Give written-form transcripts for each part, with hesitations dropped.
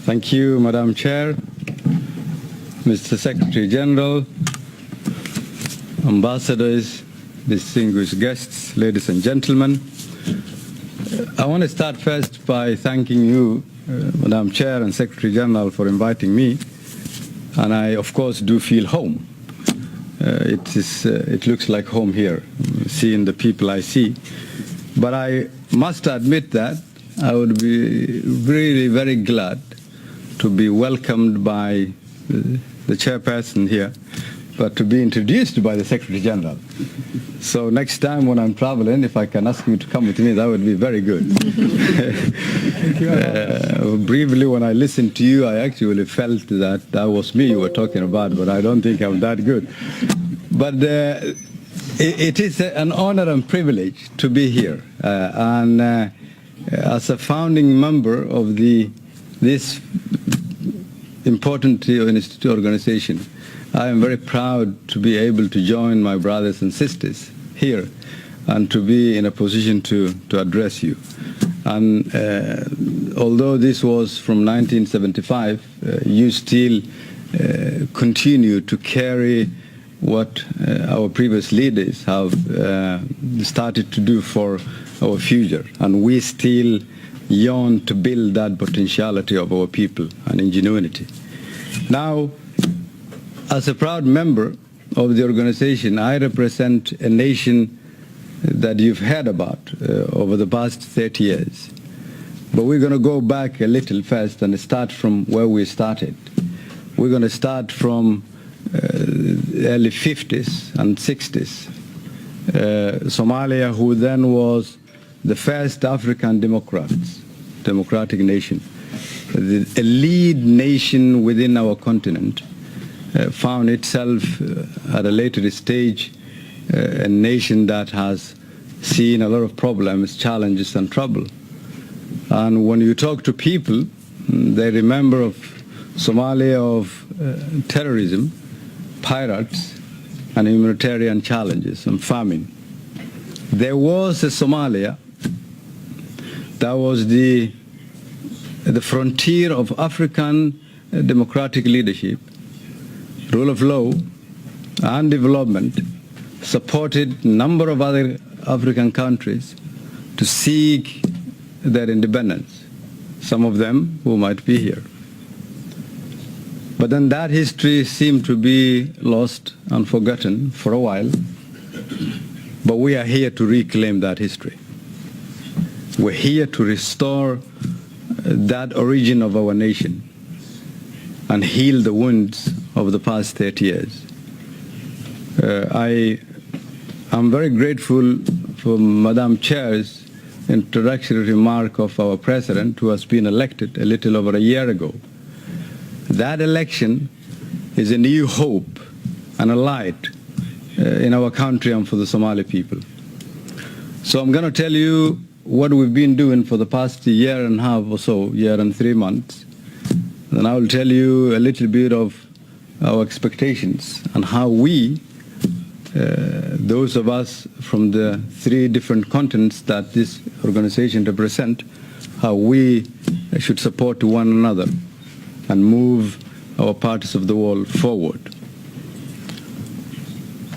Thank you, Madam Chair, Mr. Secretary General, ambassadors, distinguished guests, ladies and gentlemen. I want to start first by thanking you, Madam Chair and Secretary General, for inviting me. And I, of course, do feel home. It looks like home here, seeing the people I see. But I must admit that I would be really very glad to be welcomed by the chairperson here, but to be introduced by the Secretary General. So next time when I'm traveling, if I can ask you to come with me, that would be very good. Briefly, when I listened to you, I actually felt that that was me you were talking about, but I don't think I'm that good. But it is an honor and privilege to be here. As a founding member of this important institute organization, I am very proud to be able to join my brothers and sisters here and to be in a position to address you. And although this was from 1975, you still continue to carry what our previous leaders have started to do for our future. And we still yearn to build that potentiality of our people and ingenuity. Now, as a proud member of the organization, I represent a nation that you've heard about over the past 30 years. But we're going to go back a little first and start from where we started. We're going to start from the early 50s and 60s. Somalia, who then was the first African democratic nation, a lead nation within our continent, found itself at a later stage a nation that has seen a lot of problems, challenges, and trouble. And when you talk to people, they remember of Somalia of terrorism, pirates, and humanitarian challenges and famine. There was a Somalia that was the frontier of African democratic leadership, rule of law, and development, supported a number of other African countries to seek their independence, some of them who might be here. But then that history seemed to be lost and forgotten for a while, but we are here to reclaim that history. We're here to restore that origin of our nation and heal the wounds of the past 30 years. I am very grateful for Madam Chair's introductory remark of our President, who has been elected a little over a year ago. That election is a new hope and a light in our country and for the Somali people. So I'm going to tell you what we've been doing for the past year and a half or so, year and 3 months. And I will tell you a little bit of our expectations and how we, those of us from the 3 different continents that this organization represents, how we should support one another and move our parts of the world forward.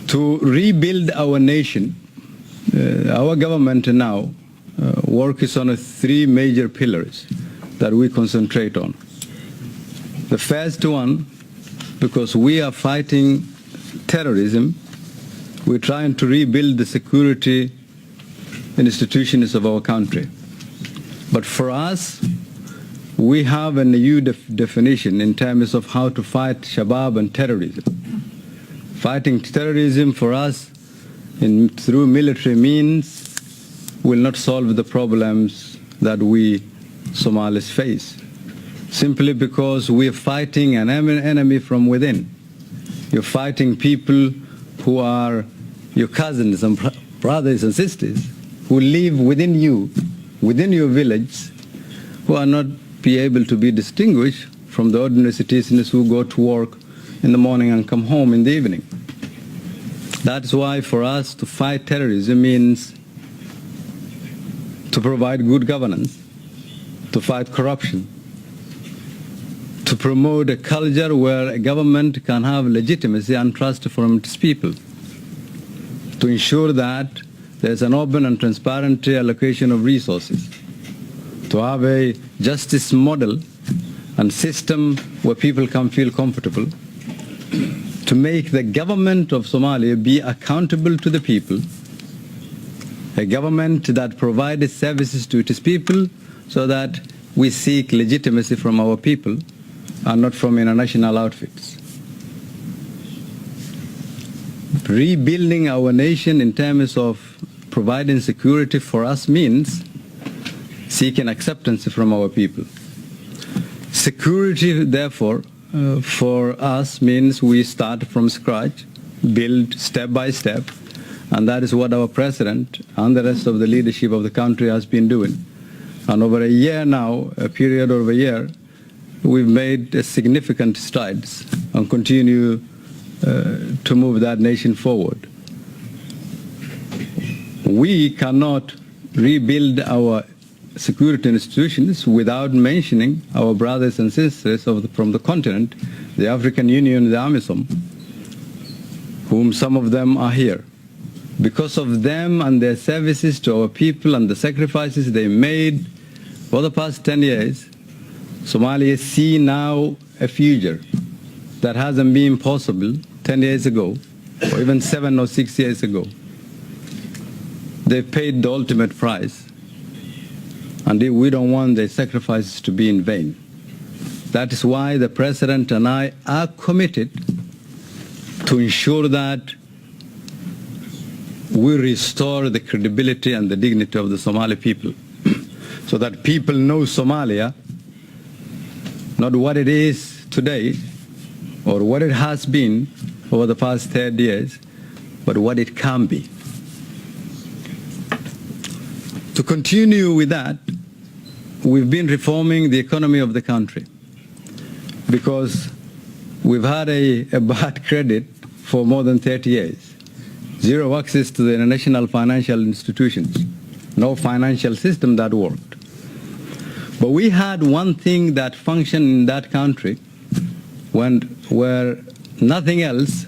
To rebuild our nation, our government now works on 3 major pillars that we concentrate on. The first one, because we are fighting terrorism, we're trying to rebuild the security institutions of our country. But for us, we have a new definition in terms of how to fight Shabab and terrorism. Fighting terrorism for us through military means will not solve the problems that we Somalis face, simply because we are fighting an enemy from within. You're fighting people who are your cousins and brothers and sisters who live within you, within your village, who are not be able to be distinguished from the ordinary citizens who go to work in the morning and come home in the evening. That's why for us to fight terrorism means to provide good governance, to fight corruption, to promote a culture where a government can have legitimacy and trust from its people, to ensure that there's an open and transparent allocation of resources, to have a justice model and system where people can feel comfortable, to make the government of Somalia be accountable to the people, a government that provides services to its people so that we seek legitimacy from our people and not from international outfits. Rebuilding our nation in terms of providing security for us means seeking acceptance from our people. Security, therefore, for us means we start from scratch, build step by step, and that is what our president and the rest of the leadership of the country has been doing. And over a year now, a period of a year, we've made significant strides and continue to move that nation forward. We cannot rebuild our security institutions without mentioning our brothers and sisters from the continent, the African Union, the AMISOM, whom some of them are here. Because of them and their services to our people and the sacrifices they made for the past 10 years, Somalia see now a future that hasn't been possible 10 years ago, or even 7 or 6 years ago. They paid the ultimate price, and we don't want their sacrifices to be in vain. That is why the President and I are committed to ensure that we restore the credibility and the dignity of the Somali people, so that people know Somalia, not what it is today or what it has been over the past 30 years, but what it can be. To continue with that, we've been reforming the economy of the country because we've had a bad credit for more than 30 years. Zero access to the international financial institutions, no financial system that worked. But we had one thing that functioned in that country where nothing else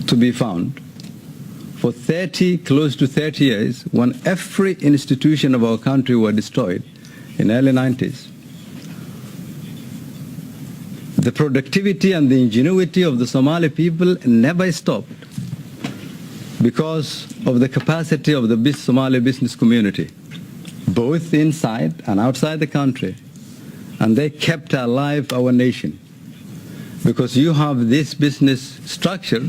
to be found. For close to 30 years, when every institution of our country were destroyed in the early 90s, the productivity and the ingenuity of the Somali people never stopped because of the capacity of the Somali business community, both inside and outside the country. And they kept alive our nation because you have this business structure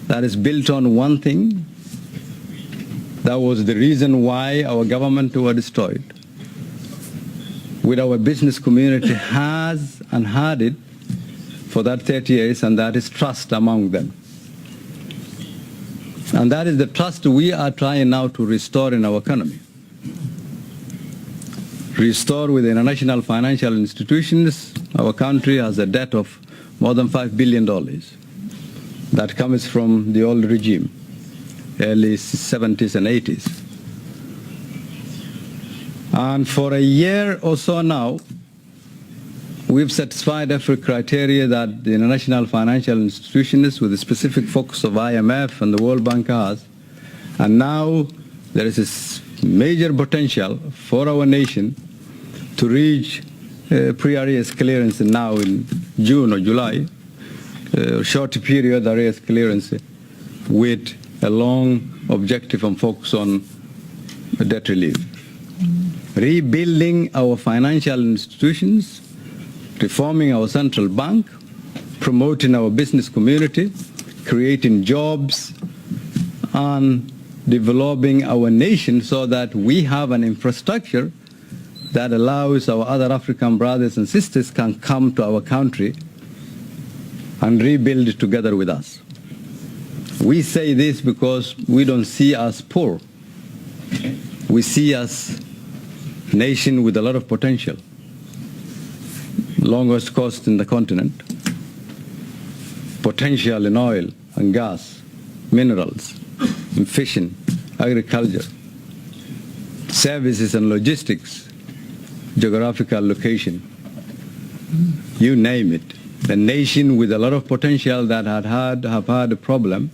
that is built on one thing. That was the reason why our government were destroyed. With our business community has and had it for that 30 years, and that is trust among them. And that is the trust we are trying now to restore in our economy. Restore with the international financial institutions. Our country has a debt of more than $5 billion. That comes from the old regime, early 70s and 80s. And for a year or so now, we've satisfied every criteria that the international financial institutions with a specific focus of IMF and the World Bank has. And now there is a major potential for our nation to reach pre-arrears clearance now in June or July, short period arrears clearance with a long objective and focus on debt relief. Rebuilding our financial institutions, reforming our central bank, promoting our business community, creating jobs, and developing our nation so that we have an infrastructure that allows our other African brothers and sisters can come to our country and rebuild together with us. We say this because we don't see us poor. We see us a nation with a lot of potential. Longest coast in the continent, potential in oil and gas, minerals, in fishing, agriculture, services and logistics, geographical location, you name it. A nation with a lot of potential that have had a problem.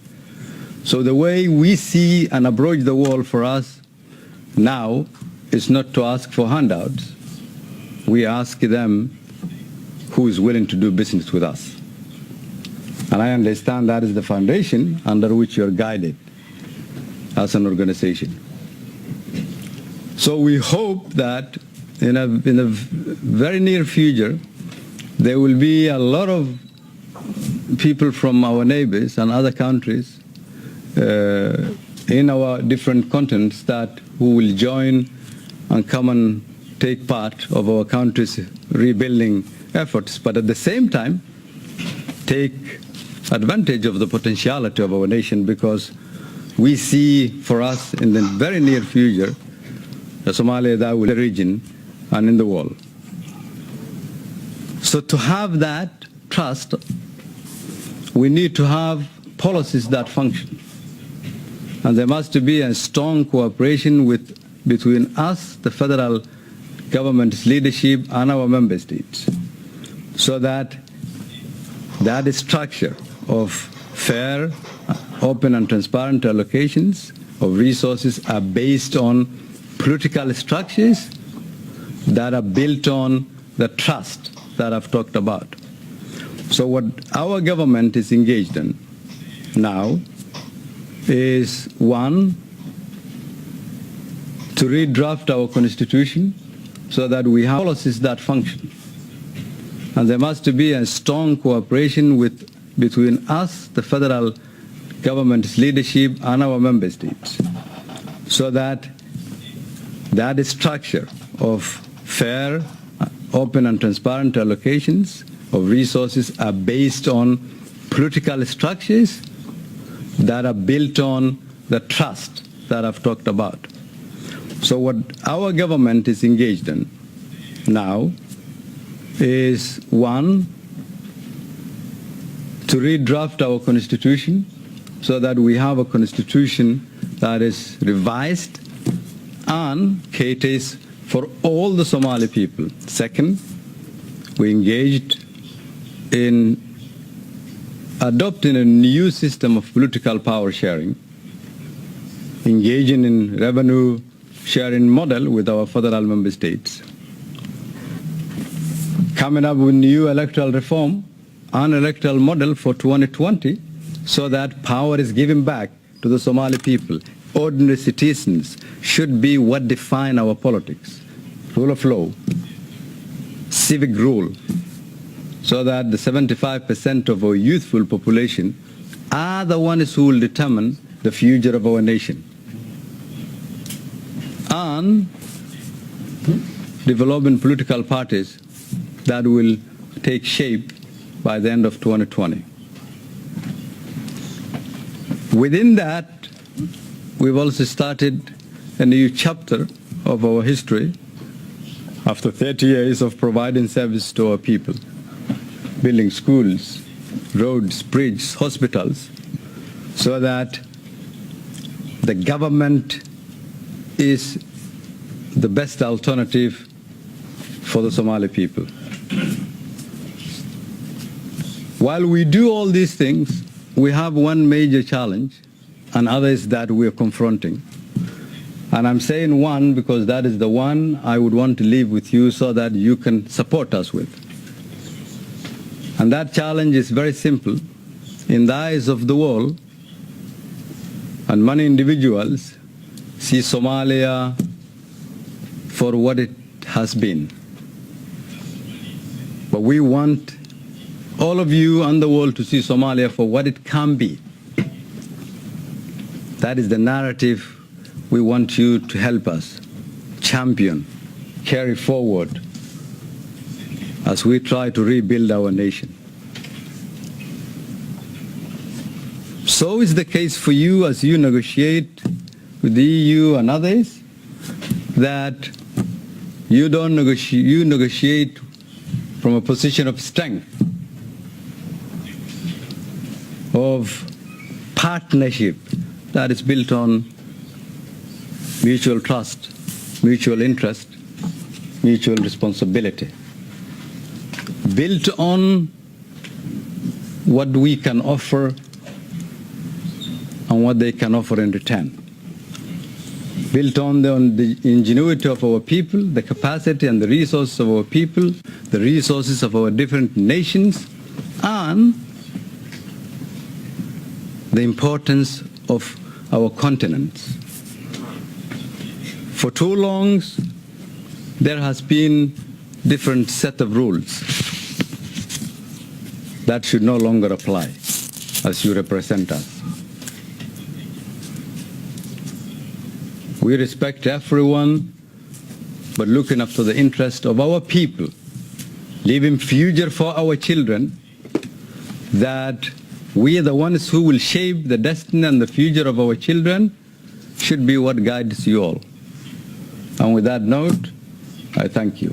So the way we see and approach the world for us now is not to ask for handouts. We ask them who is willing to do business with us. And I understand that is the foundation under which you're guided as an organization. So we hope that in a very near future, there will be a lot of people from our neighbors and other countries in our different continents who will join and come and take part of our country's rebuilding efforts, but at the same time take advantage of the potentiality of our nation, because we see for us in the very near future the Somalia that will be the region and in the world. So to have that trust, we need to have policies that function. And there must be a strong cooperation between us, the federal government's leadership, and our member states, so that that structure of fair, open and transparent allocations of resources are based on political structures that are built on the trust that I've talked about. So what our government is engaged in now is, one, to redraft our constitution so that we have policies that function. And there must be a strong cooperation between us, the federal government's leadership, and our member states, so that that structure of fair, open and transparent allocations of resources are based on political structures that are built on the trust that I've talked about. So what our government is engaged in now is, one, to redraft our constitution so that we have a constitution that is revised and caters for all the Somali people. Second, we engaged in adopting a new system of political power sharing, engaging in revenue sharing model with our federal member states, coming up with new electoral reform and electoral model for 2020 so that power is given back to the Somali people. Ordinary citizens should be what define our politics. Rule of law, civic rule, so that the 75% of our youthful population are the ones who will determine the future of our nation. And developing political parties that will take shape by the end of 2020. Within that, we've also started a new chapter of our history after 30 years of providing service to our people, building schools, roads, bridges, hospitals, so that the government is the best alternative for the Somali people. While we do all these things, we have one major challenge and others that we are confronting. And I'm saying one because that is the one I would want to leave with you so that you can support us with. And that challenge is very simple. In the eyes of the world, and many individuals see Somalia for what it has been. But we want all of you and the world to see Somalia for what it can be. That is the narrative we want you to help us champion, carry forward as we try to rebuild our nation. So is the case for you as you negotiate with the EU and others, that you negotiate from a position of strength, of partnership that is built on mutual trust, mutual interest, mutual responsibility. built on what we can offer and what they can offer in return. Built on the ingenuity of our people, the capacity and the resources of our people, the resources of our different nations, and the importance of our continents. For too long, there has been different set of rules that should no longer apply as you represent us. We respect everyone, but looking after the interest of our people, leaving future for our children, that we are the ones who will shape the destiny and the future of our children, should be what guides you all. And with that note, I thank you.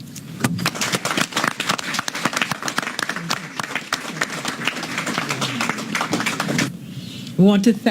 We want to thank